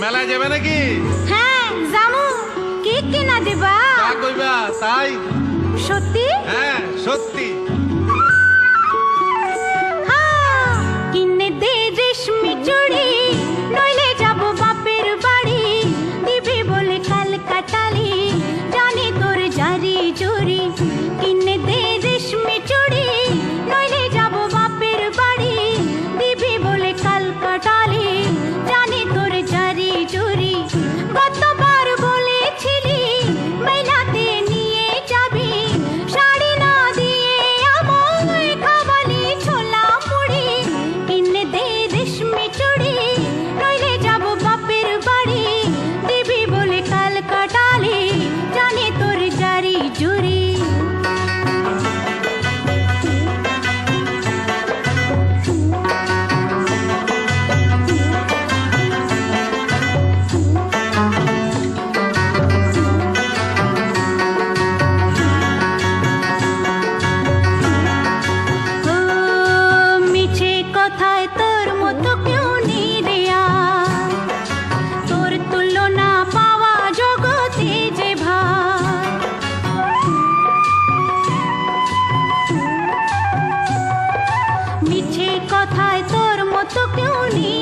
মেলায় যাবে নাকি? হ্যাঁ জামু। কি কিনা দিবা? তা কইবা তাই? সত্যি? হ্যাঁ সত্যি। হ্যাঁ, কিনে দে রেশমি চুড়ি, নইলে যাব বাপের বাড়ি। দিবি বলে কাল কাটালি, জানি তোর জারি জুরি। কিনে দে রেশমি চুড়ি, নইলে যাব বাপের বাড়ি। দিবি বলে কাল কাটালি, জানি তোর জারি জুরি। কতবার বলেছিলি মেলাতে নিয়ে যাবি, শাড়ি না দিয়ে আমায় খাওয়ালি ছোলা মুড়ি। কিনে দে রেশমি চুড়ি, নইলে যাব বাপের বাড়ি। দিবি বলে কাল কাটালি, জানি তোর জারি জুরি। ও মিছে কথায় তোর মতো কেউ নেই রে আর। তোর তুলনা পাওয়া জগতে যে ভার। মিছে কথায় তোর মতো কেউ নেই